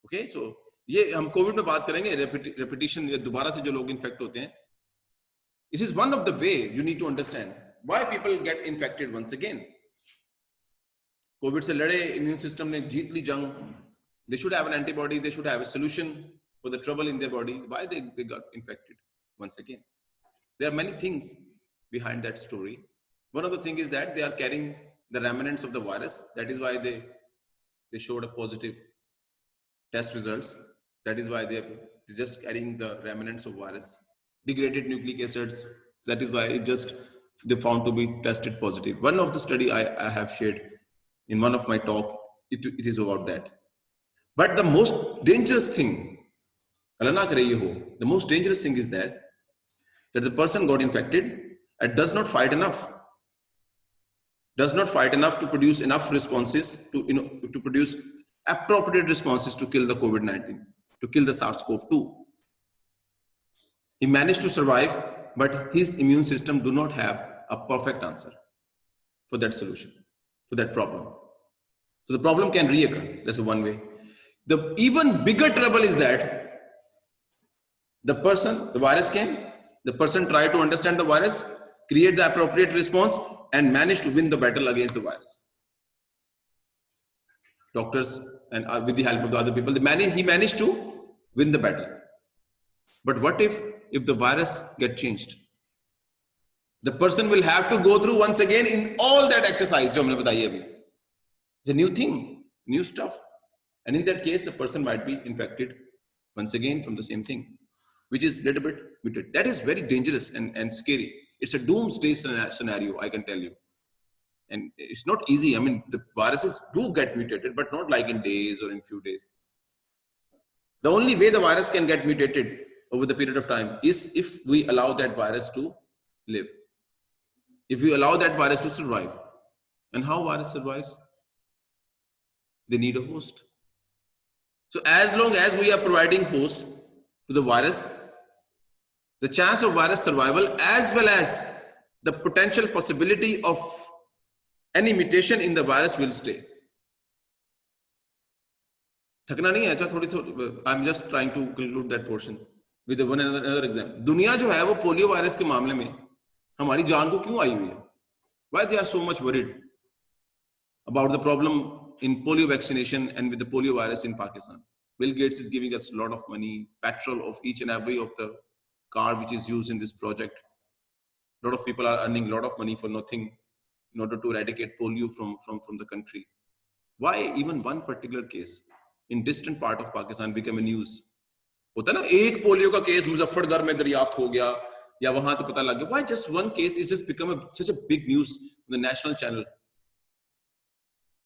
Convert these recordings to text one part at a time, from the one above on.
Okay, सो ये हम Covid में बात करेंगे, रेपिटेशन या दोबारा से जो लोग इन्फेक्ट होते हैं. This is one of the way you need to understand why people get infected once again. Covid से लड़े, इम्यून सिस्टम ने जीत ली जंग. They should have an antibody, they should have a solution for the trouble in their body. Why they got infected once again? There are many things behind that story. One of the things is that they are carrying the remnants of the virus. That is why they showed a positive test results. That is why they're just carrying the remnants of virus. Degraded nucleic acids. That is why they found to be tested positive. One of the study I have shared in one of my talk, it is about that. But the most dangerous thing, the most dangerous thing is that the person got infected and does not fight enough to produce enough responses to produce appropriate responses to kill the COVID-19, to kill the SARS-CoV-2. He managed to survive, but his immune system do not have a perfect answer for that solution, for that problem. So the problem can reoccur. That's one way. The even bigger trouble is that the virus came, the person tried to understand the virus, create the appropriate response, and managed to win the battle against the virus. Doctors and with the help of the other people, he managed to win the battle. But what if the virus get changed? The person will have to go through once again in all that exercise. It's a new thing, new stuff. And in that case, the person might be infected once again from the same thing, which is a little bit mutated. That is very dangerous and scary. It's a doomsday scenario, I can tell you. And it's not easy. I mean, the viruses do get mutated, but not like in days or in few days. The only way the virus can get mutated over the period of time is if we allow that virus to live. If we allow that virus to survive. And how virus survives? They need a host. So as long as we are providing host to the virus, the chance of virus survival as well as the potential possibility of any mutation in the virus will stay. थकना नहीं है, थोड़ी I'm just trying to conclude that portion with one another example. दुनिया जो है वो polio virus के मामले में हमारी जान को क्यों आई हुई है? Why they are so much worried about the problem in polio vaccination and with the polio virus in Pakistan? Bill Gates is giving us a lot of money, petrol of each and every of the car which is used in this project. A lot of people are earning a lot of money for nothing in order to eradicate polio from the country. Why even one particular case in distant part of Pakistan became a news? होता है ना, एक polio का case Muzaffargarh में दरियाफ्त हो गया या वहां से पता लग गया. Why just one case is just become such a big news on the national channel?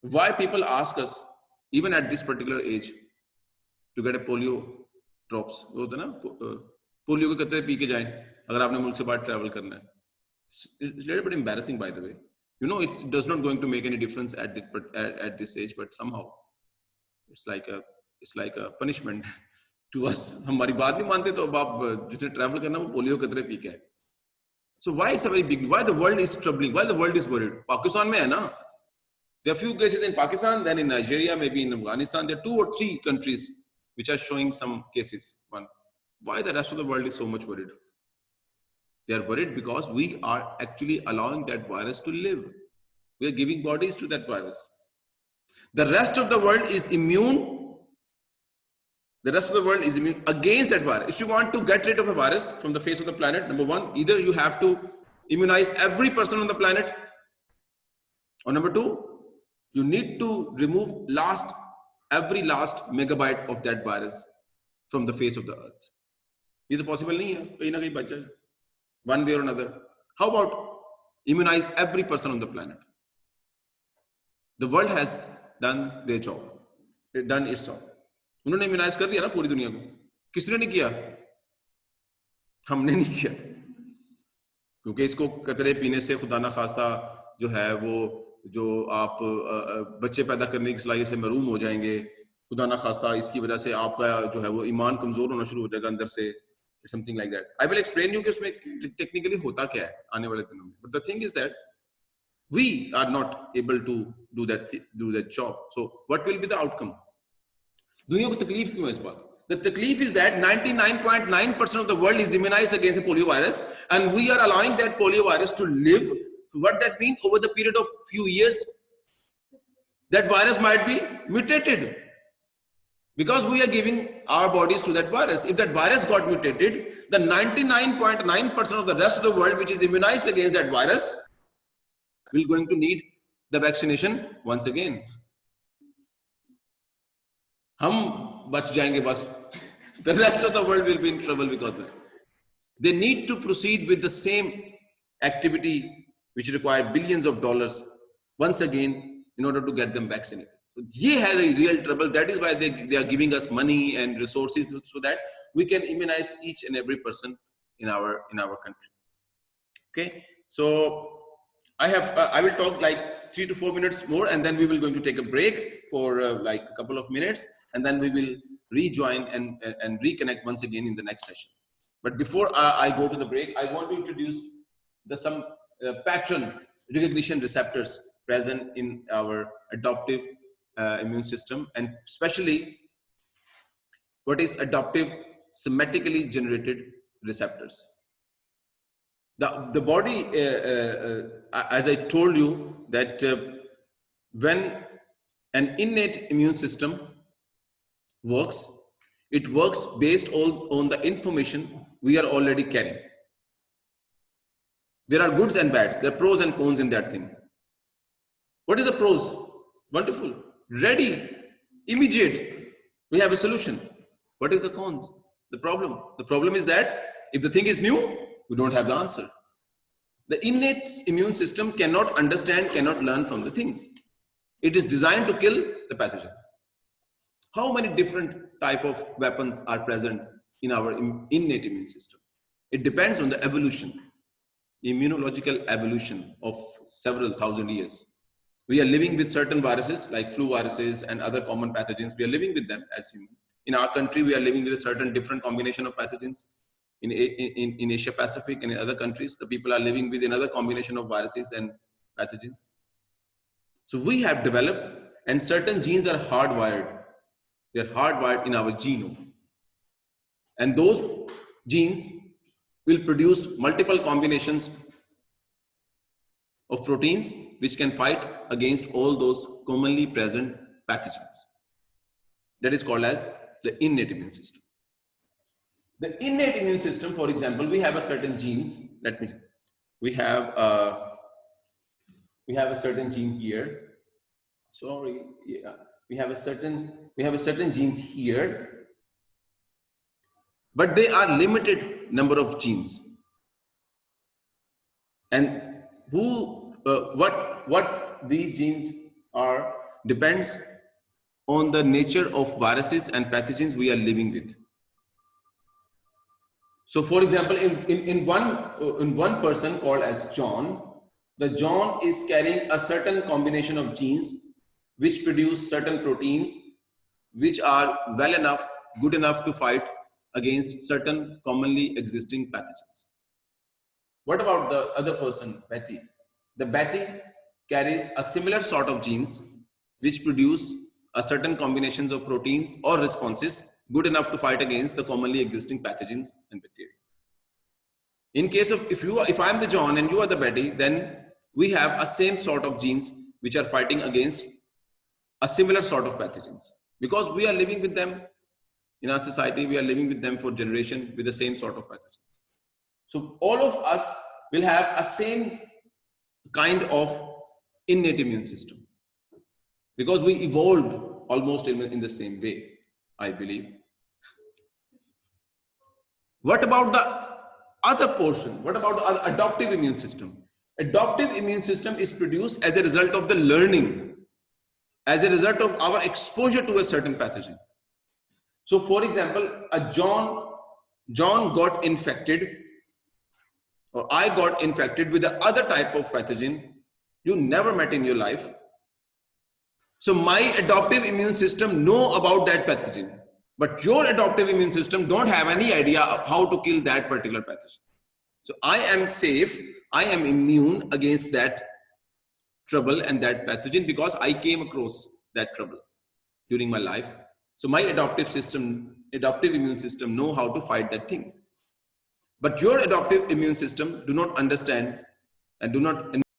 Why people ask us even at this particular age to get a polio drops? होता है ना, पोलियो के कतरे पी के जाएं अगर आपने मुल्क से बाहर ट्रैवल करना है. It's a little bit embarrassing, by the way. You know, it does not going to make any difference at this age, but somehow it's like a punishment to us. हमारी बात नहीं मानते तो अब आप जिसने ट्रैवल करना वो पोलियो कतरे पी के है. So why it's a very big, why the world is troubling, why the world is worried? Pakistan में है ना. There are few cases in Pakistan, then in Nigeria, maybe in Afghanistan. There are 2 or 3 countries which are showing some cases. One, why the rest of the world is so much worried? They are worried because we are actually allowing that virus to live. We are giving bodies to that virus. The rest of the world is immune. The rest of the world is immune against that virus. If you want to get rid of a virus from the face of the planet, number one, either you have to immunize every person on the planet, or number 2, you need to remove every last megabyte of that virus from the face of the earth. Is it possible? नहीं है, कहीं ना कहीं बच जाए. One way or another. How about immunize every person on the planet? The world has done their job. It done its job. उन्होंने immunise कर दिया ना पूरी दुनिया को. किसने नहीं किया? हमने नहीं किया. क्योंकि इसको कतरे पीने से खुदा ना खास्ता जो है वो जो आप बच्चे पैदा करने की सलाहियत से महरूम हो जाएंगे. खुदा ना खास्ता इसकी वजह से आपका जो है वो ईमान कमजोर होना शुरू हो जाएगा अंदर से. Something like that. I will explain you कि उसमें technically होता क्या है आने वाले दिनों में. But the thing is that we are not able to do that job. So what will be the outcome? दुनिया को तकलीफ क्यों है इस बात? The तकलीफ is that 99.9% of the world is immunized against the polio virus, and we are allowing that polio virus to live. So what that means, over the period of few years, that virus might be mutated, because we are giving our bodies to that virus. If that virus got mutated, the 99.9% of the rest of the world, which is immunized against that virus, will going to need the vaccination once again. हम बच जाएंगे बस. The rest of the world will be in trouble because of that. They need to proceed with the same activity which require billions of dollars once again in order to get them vaccinated. So they have a real trouble. That is why they are giving us money and resources so that we can immunize each and every person in our country. Okay, so I will talk like 3 to 4 minutes more, and then we will going to take a break for like a couple of minutes, and then we will rejoin and reconnect once again in the next session. But before I go to the break, I want to introduce some pattern recognition receptors present in our adaptive immune system, and especially what is adaptive somatically generated receptors. The body, as I told you, that when an innate immune system works, it works based on the information we are already carrying. There are goods and bads, there are pros and cons in that thing. What is the pros? Wonderful, ready, immediate, we have a solution. What is the cons? The problem is that if the thing is new, we don't have the answer. The innate immune system cannot understand, cannot learn from the things. It is designed to kill the pathogen. How many different type of weapons are present in our innate immune system? It depends on the evolution, immunological evolution of several thousand years. We are living with certain viruses like flu viruses and other common pathogens. We are living with them as humans. In our country, we are living with a certain different combination of pathogens. In Asia Pacific and in other countries, the people are living with another combination of viruses and pathogens. So we have developed, and certain genes are hardwired. They are hardwired in our genome. And those genes will produce multiple combinations of proteins which can fight against all those commonly present pathogens. That is called as the innate immune system. The innate immune system, for example, we have a certain genes. We have a certain gene here. Sorry, yeah, we have a certain genes here, but they are limited number of genes. And what these genes are depends on the nature of viruses and pathogens we are living with. So, for example, in one person called as John, the John is carrying a certain combination of genes which produce certain proteins which are good enough to fight against certain commonly existing pathogens. What about the other person, Betty? The Betty carries a similar sort of genes which produce a certain combinations of proteins or responses good enough to fight against the commonly existing pathogens and bacteria. In case of, if I'm the John and you are the Betty, then we have a same sort of genes which are fighting against a similar sort of pathogens, because we are living with them in our society. We are living with them for generation with the same sort of pathogens. So all of us will have a same kind of innate immune system, because we evolved almost in the same way, I believe. What about the other portion? What about the adaptive immune system? Adaptive immune system is produced as a result of the learning, as a result of our exposure to a certain pathogen. So, for example, a John got infected, or I got infected with the other type of pathogen you never met in your life. So my adaptive immune system know about that pathogen, but your adaptive immune system don't have any idea of how to kill that particular pathogen. So I am safe, I am immune against that trouble and that pathogen because I came across that trouble during my life. So my adaptive immune system know how to fight that thing. But your adaptive immune system do not understand and do not